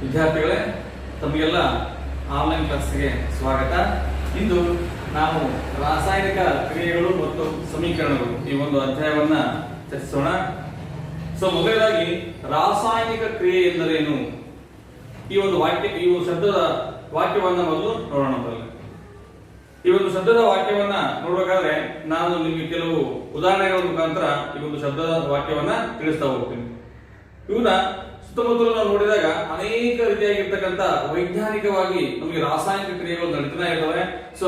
ವಿದ್ಯಾರ್ಥಿಗಳೇ, ತಮಗೆಲ್ಲ ಆನ್ಲೈನ್ ಕ್ಲಾಸ್ಗೆ ಸ್ವಾಗತ. ಇಂದು ನಾವು ರಾಸಾಯನಿಕ ಕ್ರಿಯೆಗಳು ಮತ್ತು ಸಮೀಕರಣಗಳು ಈ ಒಂದು ಅಧ್ಯಾಯವನ್ನ ಚರ್ಚಿಸೋಣ. ಮೊದಲನೇದಾಗಿ ರಾಸಾಯನಿಕ ಕ್ರಿಯೆ ಎಂದರೇನು, ಈ ಒಂದು ಶಬ್ದದ ವಾಕ್ಯವನ್ನ ಮೊದಲು ನೋಡೋಣ. ಈ ಒಂದು ಶಬ್ದದ ವಾಕ್ಯವನ್ನ ನೋಡಬೇಕಾದ್ರೆ ನಾನು ನಿಮಗೆ ಕೆಲವು ಉದಾಹರಣೆಗಳ ಮುಖಾಂತರ ಈ ಒಂದು ಶಬ್ದದ ವಾಕ್ಯವನ್ನ ತಿಳಿಸ್ತಾ ಹೋಗ್ತೀನಿ. ಇವನ್ನ ಸುತ್ತಮುತ್ತಲು ನಾವು ನೋಡಿದಾಗ ಅನೇಕ ರೀತಿಯಾಗಿರ್ತಕ್ಕಂಥ ವೈಜ್ಞಾನಿಕವಾಗಿ ನಮಗೆ ರಾಸಾಯನಿಕ ಕ್ರಿಯೆಗಳು ನಡೀತಾನೆ ಇರ್ತವೆ.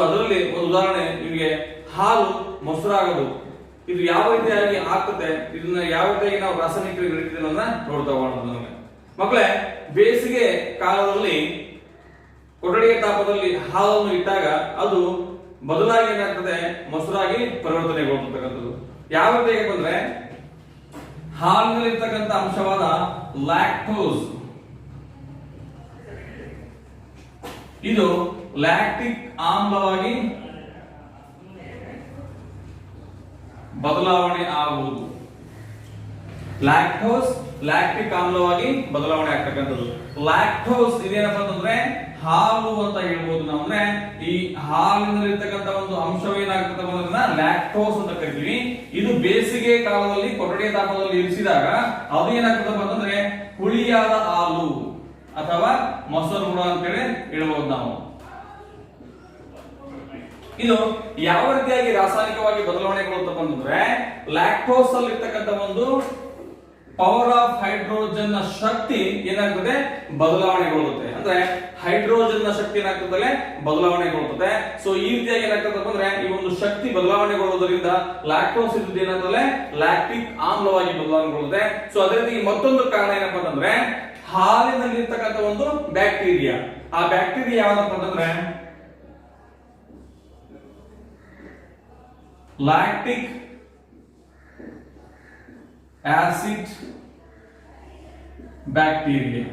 ಅದರಲ್ಲಿ ಒಂದು ಉದಾಹರಣೆ ನಿಮಗೆ ಹಾಲು ಮೊಸರಾಗೋದು, ಇದು ಯಾವ ರೀತಿಯಾಗಿ ಆಗ್ತದೆ, ಇದನ್ನ ಯಾವ ರೀತಿಯಾಗಿ ನಾವು ರಾಸಾಯನಿಕ ಕ್ರಿಯೆ ನಡೀತದೆ ಅನ್ನೋದನ್ನ ನೋಡ್ತಾ ಹೋಗೋಣ. ಮಕ್ಕಳೇ, ಬೇಸಿಗೆ ಕಾಲದಲ್ಲಿ ಕೊಠಡಿಯ ತಾಪದಲ್ಲಿ ಹಾಲನ್ನು ಇಟ್ಟಾಗ ಅದು ಬದಲಾಗಿ ಏನಾಗ್ತದೆ, ಮೊಸರಾಗಿ ಪರಿವರ್ತನೆಗೊಳ್ತಕ್ಕಂಥದ್ದು. ಯಾವ ರೀತಿಯಾಗಿ ಬಂದ್ರೆ ಹಾಲಿನಲ್ಲಿರ್ತಕ್ಕಂಥ ಅಂಶವಾದ ಲ್ಯಾಕ್ಟೋಸ್, ಇದು ಲ್ಯಾಕ್ಟಿಕ್ ಆಮ್ಲವಾಗಿ ಬದಲಾವಣೆ ಆಗುವುದು. ಲ್ಯಾಕ್ಟೋಸ್ ಲ್ಯಾಕ್ಟಿಕ್ ಆಮ್ಲವಾಗಿ ಬದಲಾವಣೆ ಆಗ್ತಕ್ಕಂಥದ್ದು. ಲ್ಯಾಕ್ಟೋಸ್ ಇದೇನಪ್ಪ ಅಂತಂದ್ರೆ ಹಾಲು ಅಂತ ಹೇಳ್ಬೋದು ನಾವು. ಅಂದ್ರೆ ಈ ಹಾಲಿನಲ್ಲಿರ್ತಕ್ಕಂಥ ಒಂದು ಅಂಶವೇನಾಗ್ತದೆ ಅನ್ನೋದನ್ನ ಲ್ಯಾಕ್ಟೋಸ್ ಅಂತ ಕರಿತೀವಿ. ಇದು ಬೇಸಿಗೆ ಕಾಲದಲ್ಲಿ ಕೊಠಡಿಯ ತಾಪದಲ್ಲಿ ಇರಿಸಿದಾಗ ಅದು ಏನಾಗ್ತದಪ್ಪ ಅಂತಂದ್ರೆ ಹುಳಿಯಾದ ಹಾಲು ಅಥವಾ ಮೊಸರು ಕೂಡ ಅಂತೇಳಿ ಹೇಳ್ಬೋದು ನಾವು. ಇದು ಯಾವ ರೀತಿಯಾಗಿ ರಾಸಾಯನಿಕವಾಗಿ ಬದಲಾವಣೆಗೊಳ್ಳುತ್ತಪ್ಪ ಅಂತಂದ್ರೆ ಲ್ಯಾಕ್ಟೋಸ್ ಅಲ್ಲಿ ಇರ್ತಕ್ಕಂಥ ಒಂದು ಪವರ್ ಆಫ್ ಹೈಡ್ರೋಜನ್ ನ ಶಕ್ತಿ ಏನಾಗ್ತದೆ, ಬದಲಾವಣೆಗೊಳ್ಳುತ್ತೆ. ಅಂದ್ರೆ ಹೈಡ್ರೋಜನ್ ನ ಶಕ್ತಿ ಏನಾಗ್ತದೆ, ಬದಲಾವಣೆಗೊಳ್ಳುತ್ತೆ. ಈ ರೀತಿಯಾಗಿ ಏನಾಗ್ತದೆ ಅಂದ್ರೆ ಈ ಒಂದು ಶಕ್ತಿ ಬದಲಾವಣೆಗೊಳ್ಳುವುದರಿಂದ ಲ್ಯಾಕ್ಟೋಸ್ ಇದ್ದು ಏನಾಗ್ತದೆ, ಲ್ಯಾಕ್ಟಿಕ್ ಆಮ್ಲವಾಗಿ ಬದಲಾವಣೆಗೊಳ್ಳುತ್ತೆ. ಅದೇ ರೀತಿ ಮತ್ತೊಂದು ಕಾರಣ ಏನಪ್ಪಾ ಅಂತಂದ್ರೆ ಹಾಲಿನಲ್ಲಿ ಇರ್ತಕ್ಕಂಥ ಒಂದು ಬ್ಯಾಕ್ಟೀರಿಯಾ. ಆ ಬ್ಯಾಕ್ಟೀರಿಯಾ ಯಾವ್ದಪ್ಪ ಅಂತಂದ್ರೆ ಲ್ಯಾಕ್ಟಿಕ್ ಆಸಿಡ್ ಬ್ಯಾಕ್ಟೀರಿಯಾ.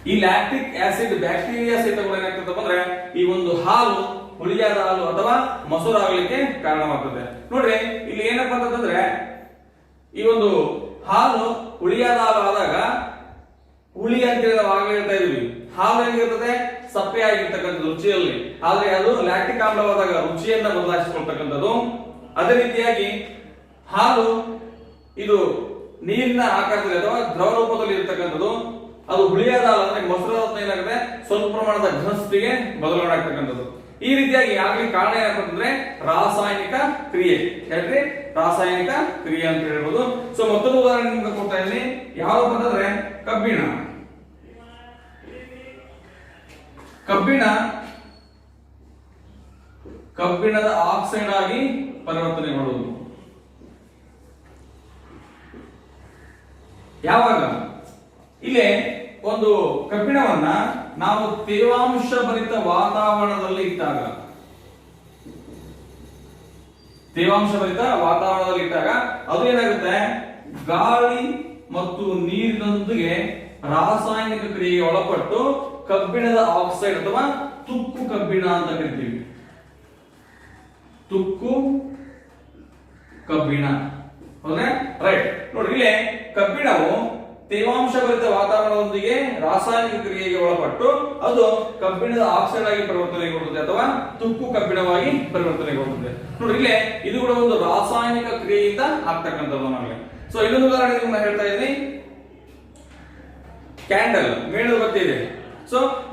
ಈ ಲ್ಯಾಕ್ಟಿಕ್ ಆಸಿಡ್ ಬ್ಯಾಕ್ಟೀರಿಯಾ ಸಹಿತಗಳು ಏನಾಗ್ತದೆ ಅಂದ್ರೆ ಈ ಒಂದು ಹಾಲು ಹುಳಿಯಾದ ಹಾಲು ಅಥವಾ ಮೊಸರು ಆಗಲಿಕ್ಕೆ ಕಾರಣವಾಗ್ತದೆ. ನೋಡ್ರಿ, ಇಲ್ಲಿ ಏನಪ್ಪಾ ಅಂತಂದ್ರೆ ಈ ಒಂದು ಹಾಲು ಹುಳಿಯಾದ ಹಾಲು ಆದಾಗ ಹುಳಿ ಅಂತೇಳಿ ನಾವು ಆಗಲೇ ಹೇಳ್ತಾ ಇದೀವಿ. ಹಾಲು ಹೆಂಗಿರ್ತದೆ, ಸಪ್ಪೆ ಆಗಿರ್ತಕ್ಕಂಥದ್ದು ರುಚಿಯಲ್ಲಿ, ಆದ್ರೆ ಅದು ಲ್ಯಾಕ್ಟಿಕ್ ಆಮ್ಲವಾದಾಗ ರುಚಿಯನ್ನ ಬದಲಾಯಿಸಿಕೊಳ್ತಕ್ಕಂಥದ್ದು. ಅದೇ ರೀತಿಯಾಗಿ ಹಾಲು ಇದು ನೀರಿನ ಆಕಾರದಲ್ಲಿ ಅಥವಾ ದ್ರವ ರೂಪದಲ್ಲಿ ಇರತಕ್ಕಂಥದ್ದು. ಅದು ಹುಳಿಯಾದ ಹಾಲು ಅಂದ್ರೆ ಮೊಸರು ಏನಾಗುತ್ತೆ, ಸ್ವಲ್ಪ ಪ್ರಮಾಣದ ಘನಸ್ಥಿತಿಗೆ ಬದಲಾವಣೆ ಆಗ್ತಕ್ಕಂಥದ್ದು. ಈ ರೀತಿಯಾಗಿ ಆಗ್ಲಿ ಕಾರಣ ಏನಪ್ಪ ಅಂತಂದ್ರೆ ರಾಸಾಯನಿಕ ಕ್ರಿಯೆ. ಹೇಳ್ರಿ, ರಾಸಾಯನಿಕ ಕ್ರಿಯೆ ಅಂತ ಹೇಳ್ಬೋದು. ಮತ್ತೊಂದು ಉದಾಹರಣೆ ನಿಮ್ಗೆ ಕೊಡ್ತಾ ಇದ್ದೀನಿ. ಯಾವ್ದಪ್ಪ ಅಂತಂದ್ರೆ ಕಬ್ಬಿಣದ ಆಕ್ಸೈಡ್ ಆಗಿ ಪರಿವರ್ತನೆಗೊಳ್ಳುವುದು. ಯಾವಾಗ ಇಲ್ಲೇ ಒಂದು ಕಬ್ಬಿಣವನ್ನ ನಾವು ತೇವಾಂಶ ಭರಿತ ವಾತಾವರಣದಲ್ಲಿ ಇಟ್ಟಾಗ ಅದು ಏನಾಗುತ್ತೆ, ಗಾಳಿ ಮತ್ತು ನೀರಿನೊಂದಿಗೆ ರಾಸಾಯನಿಕ ಕ್ರಿಯೆಗೆ ಒಳಪಟ್ಟು ಕಬ್ಬಿಣದ ಆಕ್ಸೈಡ್ ಅಥವಾ ತುಕ್ಕು ಕಬ್ಬಿಣ ಅಂತ ಕರಿತೀವಿ. ತುಕ್ಕು ಕಬ್ಬಿಣ. ಹೌದಾ? ರೈಟ್. ನೋಡ್ರಿ, ಇಲ್ಲೇ ಕಬ್ಬಿಣವು ತೇವಾಂಶ ಭರಿತ ವಾತಾವರಣದೊಂದಿಗೆ ರಾಸಾಯನಿಕ ಕ್ರಿಯೆಗೆ ಒಳಪಟ್ಟು ಅದು ಕಬ್ಬಿಣದ ಆಕ್ಸೈಡ್ ಆಗಿ ಪರಿವರ್ತನೆಗೊಳ್ಳುತ್ತದೆ ಅಥವಾ ತುಕ್ಕು ಕಬ್ಬಿಣವಾಗಿ ಪರಿವರ್ತನೆಗೊಳ್ಳುತ್ತದೆ. ನೋಡ್ರಿ, ಇಲ್ಲೇ ಇದು ಕೂಡ ಒಂದು ರಾಸಾಯನಿಕ ಕ್ರಿಯೆಯಿಂದ ಆಗ್ತಕ್ಕಂಥದ್ದು ನಮಗೆ. ಇನ್ನೊಂದು ಉದಾಹರಣೆ ನಿಮ್ಮನ್ನ ಹೇಳ್ತಾ ಇದ್ದೀನಿ. ಕ್ಯಾಂಡಲ್, ಮೇಣದ ಬತ್ತಿ ಇದೆ.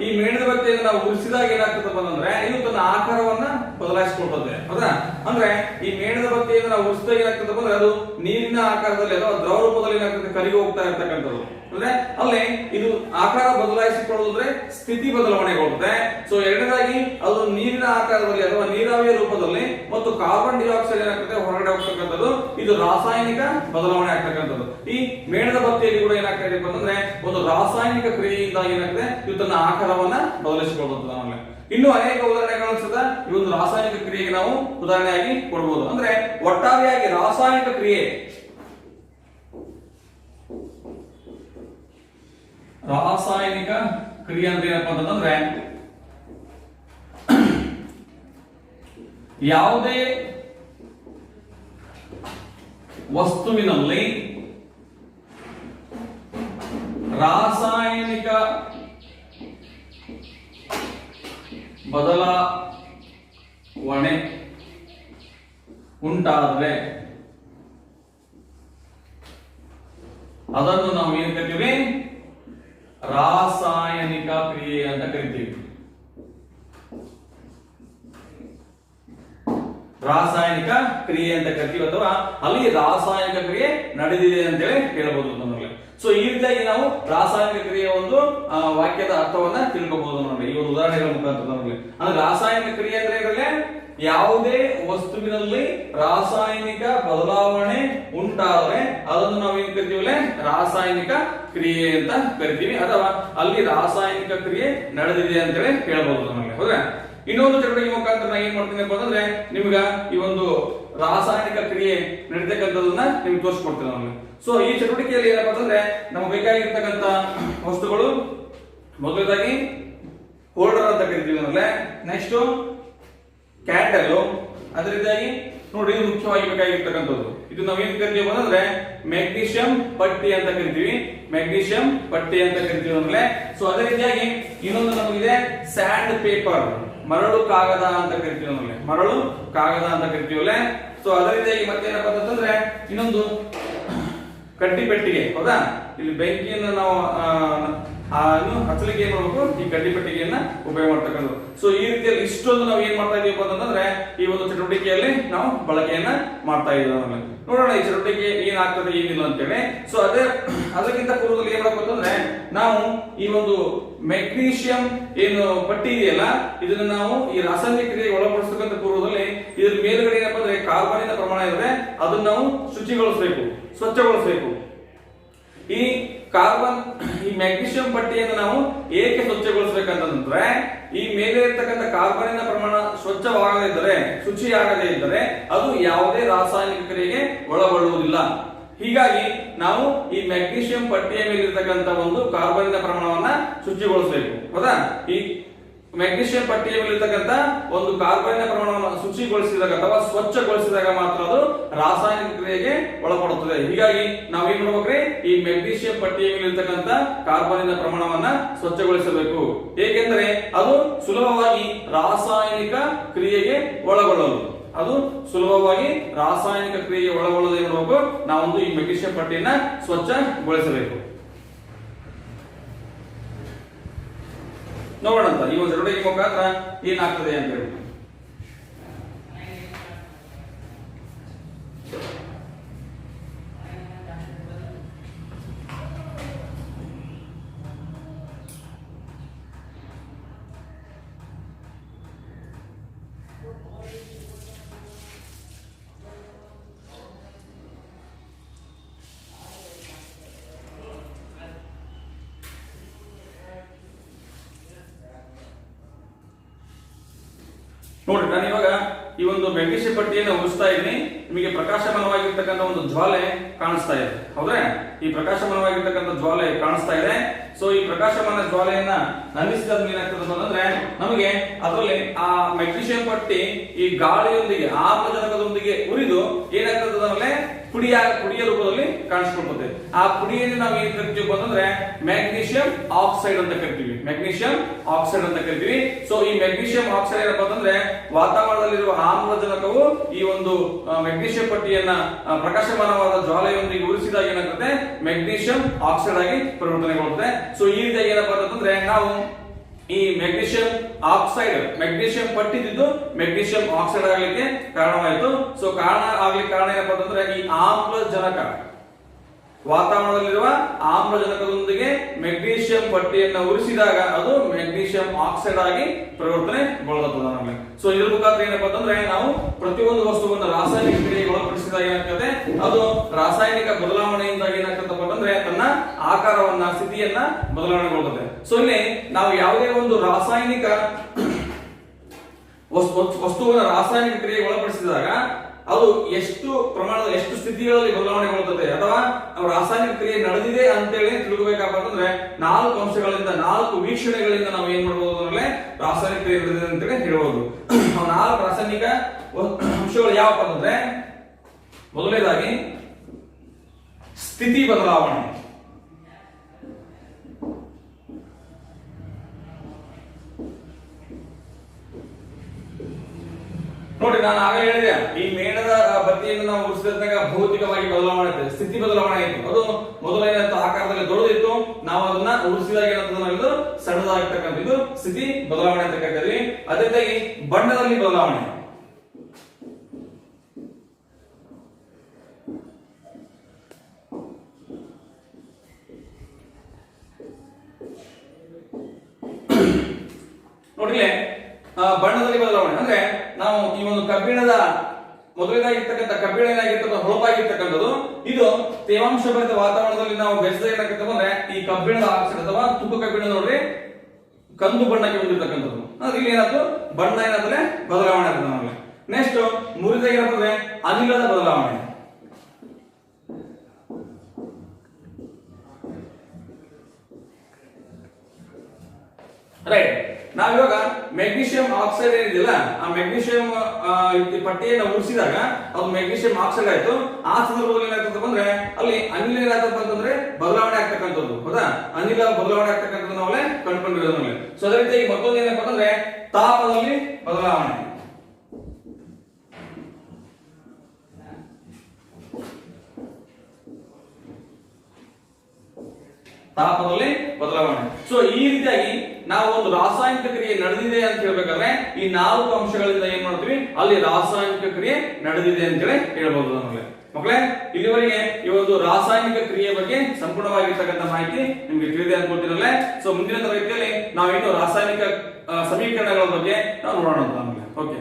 ಈ ಮೇಣದ ಬತ್ತಿಯನ್ನು ನಾವು ಉರಿಸಿದಾಗ ಏನಾಗ್ತದಪ್ಪ ಅಂತಂದ್ರೆ ಇದು ತನ್ನ ಆಕಾರವನ್ನ ಬದಲಾಯಿಸಿಕೊಳ್ತದೆ. ಹೌದಾ? ಅಂದ್ರೆ ಈ ಮೇಣದ ಬತ್ತಿಯನ್ನು ನಾವು ಉರಿಸಿದಾಗ ಏನಾಗ್ತದಪ್ಪ ಅಂದ್ರೆ ಅದು ನೀರಿನ ಆಕಾರದಲ್ಲಿ ಅಥವಾ ದ್ರವ ರೂಪದಲ್ಲಿ ಏನಾಗ್ತದೆ, ಕರಗಿ ಹೋಗ್ತಾ ಇರ್ತಕ್ಕಂಥದ್ದು. ಅಂದ್ರೆ ಅಲ್ಲಿ ಇದು ಆಕಾರ ಬದಲಾಯಿಸಿಕೊಳ್ಳುವುದ್ರೆ ಸ್ಥಿತಿ ಬದಲಾವಣೆಗೊಳ್ಳುತ್ತೆ. ಎರಡನೇದಾಗಿ ಅದು ನೀರಿನ ಆಕಾರದಲ್ಲಿ ಅಥವಾ ನೀರಾವಿಯ ರೂಪದಲ್ಲಿ ಮತ್ತು ಕಾರ್ಬನ್ ಡೈಆಕ್ಸೈಡ್ ಏನಾಗ್ತದೆ, ಹೊರಗಡೆ ಹೋಗ್ತಕ್ಕಂಥದ್ದು. ಇದು ರಾಸಾಯನಿಕ ಬದಲಾವಣೆ ಆಗ್ತಕ್ಕಂಥದ್ದು. ಈ ಮೇಣದ ಬತ್ತಿಯಲ್ಲಿ ಕೂಡ ಏನಾಗ್ತದೆ ಅಂತಂದ್ರೆ ಒಂದು ರಾಸಾಯನಿಕ ಕ್ರಿಯೆಯಿಂದ ಏನಾಗ್ತದೆ, ಇದು ತನ್ನ ಆಕಾರವನ್ನ ಬದಲಿಸಿಕೊಳ್ಳುತ್ತದೆ. ಆಮೇಲೆ ಇನ್ನು ಅನೇಕ ಉದಾಹರಣೆಗಳು ಸಹಿತ ಈ ಒಂದು ರಾಸಾಯನಿಕ ಕ್ರಿಯೆಗೆ ನಾವು ಉದಾಹರಣೆಯಾಗಿ ಕೊಡಬಹುದು. ಅಂದ್ರೆ ಒಟ್ಟಾರೆಯಾಗಿ ರಾಸಾಯನಿಕ ಕ್ರಿಯೆ ಅಂದ್ರೆ ಏನಪ್ಪಾ ಅಂತಂದ್ರೆ ಯಾವುದೇ ವಸ್ತುವಿನಲ್ಲಿ ಬದಲಾವಣೆ ಉಂಟಾದರೆ ಅದನ್ನು ನಾವು ಏನು ಕರಿತೀವಿ? ರಾಸಾಯನಿಕ ಕ್ರಿಯೆ ಅಂತ ಕರಿತೀವಿ. ರಾಸಾಯನಿಕ ಕ್ರಿಯೆ ಅಂತ ಕರಿತೀವಿ, ಅಥವಾ ಅಲ್ಲಿ ರಾಸಾಯನಿಕ ಕ್ರಿಯೆ ನಡೆದಿದೆ ಅಂತೇಳಿ ಹೇಳಬಹುದು ನಮಗೆ. ಸೊ ಈ ರೀತಿಯಾಗಿ ನಾವು ರಾಸಾಯನಿಕ ಕ್ರಿಯೆಯ ಒಂದು ವಾಕ್ಯದ ಅರ್ಥವನ್ನ ತಿಳ್ಕೋಬಹುದು ನೋಡಿ ಈ ಒಂದು ಉದಾಹರಣೆಗಳ ಮುಖಾಂತರ ನಮಗೆ. ಅಂದ್ರೆ ರಾಸಾಯನಿಕ ಕ್ರಿಯೆ ಅಂದ್ರೆ ಇದ್ರಲ್ಲಿ ಯಾವುದೇ ವಸ್ತುವಿನಲ್ಲಿ ರಾಸಾಯನಿಕ ಬದಲಾವಣೆ ಉಂಟಾದರೆ ಅದನ್ನು ನಾವು ಏನ್ ಕರಿತೀವಿ? ರಾಸಾಯನಿಕ ಕ್ರಿಯೆ ಅಂತ ಕರಿತೀವಿ, ಅಥವಾ ಅಲ್ಲಿ ರಾಸಾಯನಿಕ ಕ್ರಿಯೆ ನಡೆದಿದೆ ಅಂತೇಳಿ ಹೇಳಬಹುದು ನಮಗೆ. ಹೌದಾ? ಇನ್ನೊಂದು ಚಟುವಟಿಕೆ ಮುಖಾಂತರ ನಾನು ಏನ್ ಮಾಡ್ತೀನಿ ಅಂತಂದ್ರೆ ನಿಮ್ಗ ಈ ಒಂದು ರಾಸಾಯನಿಕ ಕ್ರಿಯೆ ನಡೀತಕ್ಕಂಥದನ್ನ ನಿಮ್ಗೆ ತೋರಿಸ್ಕೊಡ್ತೀನಿ ನಮಗೆ. ಸೊ ಈ ಚಟುವಟಿಕೆಯಲ್ಲಿ ಏನಪ್ಪಾ ಅಂತಂದ್ರೆ ನಮಗೆ ಬೇಕಾಗಿರ್ತಕ್ಕಂಥ ವಸ್ತುಗಳು ಮೊದಲದಾಗಿ ಹೋಲ್ಡರ್ ಅಂತ ಕರಿತೀವಿ ನಮಗೆ. ನೆಕ್ಸ್ಟ್ ಕ್ಯಾಂಡಲ್, ಅದೇ ರೀತಿಯಾಗಿ ನೋಡಿ ಇದು ಮುಖ್ಯವಾಗಿ ಬೇಕಾಗಿರ್ತಕ್ಕಂಥದ್ದು. ಇದು ನಾವೇನ್ ಕರಿತೀವಿ ಅಂದ್ರೆ ಮ್ಯಾಗ್ನೀಷಿಯಂ ಪಟ್ಟಿ ಅಂತ ಕರಿತೀವಿ. ಮ್ಯಾಗ್ನೀಷಿಯಂ ಪಟ್ಟಿ ಅಂತ ಕರಿತೀವಿ ಅಂದ್ರೆ. ಸೊ ಅದೇ ರೀತಿಯಾಗಿ ಇನ್ನೊಂದು ನಮಗಿದೆ ಸ್ಯಾಂಡ್ ಪೇಪರ್, ಮರಳು ಕಾಗದ ಅಂತ ಕರಿತೀವಿ ನಮಗೆ. ಮರಳು ಕಾಗದ ಅಂತ ಕರಿತೀವಲ್ಲ. ಸೊ ಅದೇ ರೀತಿಯಾಗಿ ಮತ್ತೇನಪ್ಪ ಅಂತಂದ್ರೆ ಇನ್ನೊಂದು ಕಡ್ಡಿ ಪೆಟ್ಟಿಗೆ. ಹೌದಾ? ಇಲ್ಲಿ ಬೆಂಕಿಯನ್ನು ನಾವು ಹಚ್ಚಲಿಕ್ಕೆ ಏನ್ ಮಾಡ್ಬೇಕು? ಈ ಕಡ್ಡಿ ಪೆಟ್ಟಿಗೆಯನ್ನ ಉಪಯೋಗ ಮಾಡ್ತಕ್ಕಂಥದ್ದು. ಸೊ ಈ ರೀತಿಯಲ್ಲಿ ಇಷ್ಟೊಂದು ನಾವು ಏನ್ ಮಾಡ್ತಾ ಇದೀವಿ ಅಂತಂದ್ರೆ ಈ ಒಂದು ಚಟುವಟಿಕೆಯಲ್ಲಿ ನಾವು ಬಳಕೆಯನ್ನ ಮಾಡ್ತಾ ಇದ್ದೀವಿ. ನೋಡೋಣ ಈ ಚಟುವಟಿಕೆ ಏನಾಗ್ತದೆ ಏನಿಲ್ಲ ಅಂತೇಳಿ. ಸೊ ಅದಕ್ಕಿಂತ ಪೂರ್ವದಲ್ಲಿ ಏನ್ ಮಾಡಬೇಕು ಅಂತಂದ್ರೆ ನಾವು ಈ ಒಂದು ಮೆಗ್ನೀಷಿಯಂ ಏನು ಪಟ್ಟಿ ಇದೆಯಲ್ಲ ಇದನ್ನ ನಾವು ಈ ರಾಸಾಯನಿಕ ಕ್ರಿಯೆಗೆ ಒಳಪಡಿಸತಕ್ಕಂಥ ಪೂರ್ವದಲ್ಲಿ ಇದ್ರ ಮೇಲ್ಗಡೆ ಏನಪ್ಪ ಅಂದ್ರೆ ಕಾರ್ಬನಿನ ಪ್ರಮಾಣ ಇದ್ರೆ ಅದನ್ನ ನಾವು ಶುಚಿಗೊಳಿಸಬೇಕು, ಸ್ವಚ್ಛಗೊಳಿಸಬೇಕು. ಈ ಮ್ಯಾಗ್ನೀಷಿಯಂ ಪಟ್ಟಿಯನ್ನು ನಾವು ಏಕೆ ಸ್ವಚ್ಛಗೊಳಿಸಬೇಕಂತಂದ್ರೆ ಈ ಮೇಲೆ ಇರ್ತಕ್ಕಂಥ ಕಾರ್ಬನಿನ ಪ್ರಮಾಣ ಸ್ವಚ್ಛವಾಗದೇ ಇದ್ದರೆ, ಶುಚಿಯಾಗದೇ ಇದ್ದರೆ ಅದು ಯಾವುದೇ ರಾಸಾಯನಿಕ ಕ್ರಿಯೆಗೆ ಒಳಗೊಳ್ಳುವುದಿಲ್ಲ. ಹೀಗಾಗಿ ನಾವು ಈ ಮ್ಯಾಗ್ನೀಷಿಯಂ ಪಟ್ಟಿಯ ಮೇಲೆ ಇರ್ತಕ್ಕಂಥ ಒಂದು ಕಾರ್ಬನಿನ ಪ್ರಮಾಣವನ್ನ ಶುಚಿಗೊಳಿಸಬೇಕು. ಹೌದಾ? ಈ ಮ್ಯಾಗ್ನೀಷಿಯಂ ಪಟ್ಟಿಯ ಮೇಲೆ ಇರ್ತಕ್ಕಂಥ ಒಂದು ಕಾರ್ಬನಿನ ಪ್ರಮಾಣವನ್ನು ಶುಚಿಗೊಳಿಸಿದಾಗ ಅಥವಾ ಸ್ವಚ್ಛಗೊಳಿಸಿದಾಗ ಮಾತ್ರ ಅದು ರಾಸಾಯನಿಕ ಕ್ರಿಯೆಗೆ ಒಳಪಡುತ್ತದೆ. ಹೀಗಾಗಿ ನಾವು ಏನ್ ಮಾಡ್ಬೇಕ್ರಿ? ಈ ಮ್ಯಾಗ್ನೀಷಿಯಂ ಪಟ್ಟಿಯ ಮೇಲೆ ಇರ್ತಕ್ಕಂಥ ಕಾರ್ಬನಿನ ಪ್ರಮಾಣವನ್ನ ಸ್ವಚ್ಛಗೊಳಿಸಬೇಕು. ಏಕೆಂದರೆ ಅದು ಸುಲಭವಾಗಿ ರಾಸಾಯನಿಕ ಕ್ರಿಯೆಗೆ ಒಳಗೊಳ್ಳಲು ಏನ್ ಮಾಡಬೇಕು? ನಾವೊಂದು ಈ ಮ್ಯಾಗ್ನೀಷಿಯಂ ಪಟ್ಟಿಯನ್ನ ಸ್ವಚ್ಛಗೊಳಿಸಬೇಕು. ನೋಡೋಣ ಈ ಒಂದು ಚಟುವಟಿಕೆ ಮುಖಾಂತರ ಏನಾಗ್ತದೆ ಅಂತ ಹೇಳಿ. ನೋಡಿ ನಾನು ಇವಾಗ ಈ ಒಂದು ಮ್ಯಾಗ್ನೀಷಿಯಂ ಪಟ್ಟಿಯನ್ನು ಉಳಿಸ್ತಾ ಇದ್ದೀನಿ. ನಿಮಗೆ ಪ್ರಕಾಶಮಾನವಾಗಿರ್ತಕ್ಕಂಥ ಒಂದು ಜ್ವಾಲೆ ಕಾಣಿಸ್ತಾ ಇದೆ. ಹೌದಾ? ಈ ಪ್ರಕಾಶಮಾನವಾಗಿರ್ತಕ್ಕಂಥ ಜ್ವಾಲೆ ಕಾಣಿಸ್ತಾ ಇದೆ. ಸೊ ಈ ಪ್ರಕಾಶಮಾನ ಜ್ವಾಲೆಯನ್ನ ನಂದಿಸಿದಾಗ ಏನಾಗ್ತದೆ ಅಂತಂದ್ರೆ ನಮಗೆ ಅದರಲ್ಲಿ ಆ ಮ್ಯಾಗ್ನೀಷಿಯಂ ಪಟ್ಟಿ ಈ ಗಾಳಿಯೊಂದಿಗೆ ಆಮ್ಲಜನಕದೊಂದಿಗೆ ಉರಿದು ಏನಾಗ್ತದೆ ಅಂದ್ರೆ ಪುಡಿಯ ರೂಪದಲ್ಲಿ ಕಾಣಿಸ್ಕೊಳ್ತದೆ. ಆ ಪುಡಿಯನ್ನು ನಾವು ಏನ್ ಕರಿತೀವಿ ಅಂತಂದ್ರೆ ಮ್ಯಾಗ್ನೀಷಿಯಂ ಆಕ್ಸೈಡ್ ಅಂತ ಕರಿತೀವಿ. ಮ್ಯಾಗ್ನೀಷಿಯಂ ಆಕ್ಸೈಡ್ ಅಂತ ಕರಿತೀವಿ. ಸೊ ಈ ಮ್ಯಾಗ್ನೀಷಿಯಂ ಆಕ್ಸೈಡ್ ಏನಪ್ಪಾ ಅಂತಂದ್ರೆ ವಾತಾವರಣದಲ್ಲಿರುವ ಆಮ್ಲಜನಕವು ಈ ಒಂದು ಮ್ಯಾಗ್ನೀಷಿಯಂ ಪಟ್ಟಿಯನ್ನ ಪ್ರಕಾಶಮಾನವಾದ ಜ್ವಾಲೆಯೊಂದಿಗೆ ಉರಿಸಿದಾಗ ಏನಾಗ್ತದೆ? ಮ್ಯಾಗ್ನೀಷಿಯಂ ಆಕ್ಸೈಡ್ ಆಗಿ ಪರಿವರ್ತನೆಗೊಳ್ಳುತ್ತದೆ. ಸೊ ಈ ರೀತಿಯಾಗಿ ಏನಪ್ಪಾ ಅಂತಂದ್ರೆ ನಾವು ಈ ಮ್ಯಾಗ್ನೀಷಿಯಂ ಪಟ್ಟಿದ್ದು ಮ್ಯಾಗ್ನೀಷಿಯಂ ಆಕ್ಸೈಡ್ ಆಗಲಿಕ್ಕೆ ಕಾರಣವಾಯಿತು. ಸೊ ಕಾರಣ ಏನಪ್ಪಾ ಅಂತಂದ್ರೆ ಈ ಆಮ್ಲಜನಕ, ವಾತಾವರಣದಲ್ಲಿರುವ ಆಮ್ಲಜನಕದೊಂದಿಗೆ ಮ್ಯಾಗ್ನೀಷಿಯಂ ಪಟ್ಟಿಯನ್ನು ಉರಿಸಿದಾಗ ಅದು ಮ್ಯಾಗ್ನೀಷಿಯಂ ಆಕ್ಸೈಡ್ ಆಗಿ ಪರಿವರ್ತನೆಗೊಳ್ಳುತ್ತದೆ ನಮಗೆ. ಸೊ ಇದ್ರ ಮುಖಾಂತರ ಏನಪ್ಪಾ ಅಂತಂದ್ರೆ ನಾವು ಪ್ರತಿಯೊಂದು ವಸ್ತುವನ್ನು ರಾಸಾಯನಿಕ ಕ್ರಿಯೆಗೆ ಒಳಪಡಿಸಿದಾಗ ಏನಾಗ್ತದೆ? ಅದು ರಾಸಾಯನಿಕ ಬದಲಾವಣೆಯಿಂದಾಗಿ ಏನಾಗ್ತದಪ್ಪ ಅಂತಂದ್ರೆ ತನ್ನ ಆಕಾರವನ್ನ, ಸ್ಥಿತಿಯನ್ನ ಬದಲಾವಣೆಗೊಳ್ಳುತ್ತದೆ. ಸೊ ಇಲ್ಲಿ ನಾವು ಯಾವುದೇ ಒಂದು ರಾಸಾಯನಿಕ ವಸ್ತುವನ್ನು ರಾಸಾಯನಿಕ ಕ್ರಿಯೆಗೆ ಒಳಪಡಿಸಿದಾಗ ಅದು ಎಷ್ಟು ಪ್ರಮಾಣದ, ಎಷ್ಟು ಸ್ಥಿತಿಗಳಲ್ಲಿ ಬದಲಾವಣೆಗೊಳ್ಳುತ್ತದೆ ಅಥವಾ ರಾಸಾಯನಿಕ ಕ್ರಿಯೆ ನಡೆದಿದೆ ಅಂತೇಳಿ ತಿಳ್ಕೋಬೇಕಪ್ಪ ಅಂತಂದ್ರೆ 4 ಅಂಶಗಳಿಂದ, 4 ವೀಕ್ಷಣೆಗಳಿಂದ ನಾವು ಏನ್ ಮಾಡಬಹುದು ಅಂದ್ರೆ ರಾಸಾಯನಿಕ ಕ್ರಿಯೆ ನಡೆದಿದೆ ಅಂತೇಳಿ ಹೇಳ್ಬೋದು. 4 ರಾಸಾಯನಿಕ ಅಂಶಗಳು ಯಾವಪ್ಪ ಅಂತಂದ್ರೆ ಮೊದಲನೇದಾಗಿ ಸ್ಥಿತಿ ಬದಲಾವಣೆ. ನೋಡಿ ನಾನು ಆಗಲೇ ಹೇಳಿದೆ, ಈ ಮೇಣದ ಬತ್ತಿಯನ್ನು ನಾವು ಉರಿಸಿದಾಗ ಭೌತಿಕವಾಗಿ ಬದಲಾವಣೆ ಆಯ್ತು, ಸ್ಥಿತಿ ಬದಲಾವಣೆ ಆಯಿತು. ಅದು ಮೊದಲನೇಂತ ಆಕಾರದಲ್ಲಿ ದೊಡ್ಡದಿತ್ತು, ನಾವು ಅದನ್ನ ಉರಿಸಿದಾಗ ಏನಂತಂದ್ರೆ ಸಣ್ಣದಾಗಿರ್ತಕ್ಕಂಥ ಇದು ಸ್ಥಿತಿ ಬದಲಾವಣೆ ಅಂತ ಕರಿತೀವಿ. ಅದೇ ರೀತಿಯಾಗಿ ಬಣ್ಣದಲ್ಲಿ ಬದಲಾವಣೆ. ನೋಡಿಲೆ ಬಣ್ಣದಲ್ಲಿ ಬದಲಾವಣೆ ಅಂದ್ರೆ ನಾವು ಈ ಒಂದು ಕಬ್ಬಿಣದ ಮೊದಲನೇದಾಗಿರ್ತಕ್ಕಂಥ ಕಬ್ಬಿಣ ಏನಾಗಿರ್ತಕ್ಕಂಥ ಹೊಳಪಾಗಿರ್ತಕ್ಕಂಥದ್ದು, ಇದು ತೇವಾಂಶ ಭರಿತ ವಾತಾವರಣದಲ್ಲಿ ನಾವು ಬೆಳೆಸಿದಾಗ ಏನಾಗುತ್ತೆ ಅಂದ್ರೆ ಈ ಕಬ್ಬಿಣದ ಆಕ್ಸೈಡ್ ಅಥವಾ ತುಕ್ಕು ಕಬ್ಬಿಣ ನೋಡ್ರಿ ಕಂದು ಬಣ್ಣಕ್ಕೆ ಬಂದಿರತಕ್ಕಂಥದ್ದು. ಅಂದ್ರೆ ಇಲ್ಲಿ ಏನಾಯ್ತು ಬಣ್ಣ ಏನಾದ್ರೆ ಬದಲಾವಣೆ ಆಗ್ತದೆ ನಮಗೆ. ನೆಕ್ಸ್ಟ್ ಮುರಿದಾಗ ಏನಂದ್ರೆ ಅನಿಲದ ಬದಲಾವಣೆ. ರೈಟ್, ನಾವಿವಾಗ ಮೆಗ್ನೀಷಿಯಂ ಆಕ್ಸೈಡ್ ಏನಿದೆಯಲ್ಲ, ಆ ಮೆಗ್ನೀಷಿಯಂ ಪಟ್ಟಿಯನ್ನು ಉಳಿಸಿದಾಗ ಅದು ಮೆಗ್ನೀಷಿಯಂ ಆಕ್ಸೈಡ್ ಆಯ್ತು. ಆ ಸಂದರ್ಭದಲ್ಲಿ ಏನಾಗ್ತದೆ ಅಂದ್ರೆ ಅಲ್ಲಿ ಅನಿಲ ಏನಾಗ್ತದೆ ಅಂತಂದ್ರೆ ಬದಲಾವಣೆ ಆಗ್ತಕ್ಕಂಥದ್ದು. ಹೌದಾ, ಅನಿಲ ಬದಲಾವಣೆ ಆಗ್ತಕ್ಕಂಥದ್ದು ನಾವೇ ಕಂಡುಕೊಂಡಿರೋದ್ರಲ್ಲಿ. ಸೊ ಅದೇ ರೀತಿ ಮತ್ತೊಂದು ಏನಪ್ಪ ಅಂದ್ರೆ ತಾಪದಲ್ಲಿ ಬದಲಾವಣೆ. ತಾಪದಲ್ಲಿ ಬದಲಾವಣೆ. ಸೊ ಈ ರೀತಿಯಾಗಿ ನಾವು ಒಂದು ರಾಸಾಯನಿಕ ಕ್ರಿಯೆ ನಡೆದಿದೆ ಅಂತ ಹೇಳ್ಬೇಕಾದ್ರೆ ಈ 4 ಅಂಶಗಳಿಂದ ಏನ್ ಮಾಡ್ತೀವಿ, ಅಲ್ಲಿ ರಾಸಾಯನಿಕ ಕ್ರಿಯೆ ನಡೆದಿದೆ ಅಂತ ಹೇಳಿ ಹೇಳ್ಬಹುದು ನಮಗೆ. ಮಕ್ಕಳೇ, ಇಲ್ಲಿವರೆಗೆ ಈ ಒಂದು ರಾಸಾಯನಿಕ ಕ್ರಿಯೆ ಬಗ್ಗೆ ಸಂಪೂರ್ಣವಾಗಿರ್ತಕ್ಕಂಥ ಮಾಹಿತಿ ನಿಮ್ಗೆ ತಿಳಿದೆ ಅನ್ಕೊಳ್ತೀರಲ್ಲ. ಸೊ ಮುಂದಿನ ತರಗತಿಯಲ್ಲಿ ನಾವೇನು ರಾಸಾಯನಿಕ ಸಮೀಕರಣಗಳ ಬಗ್ಗೆ ನಾವು ನೋಡೋಣ ನಮಗೆ. ಓಕೆ.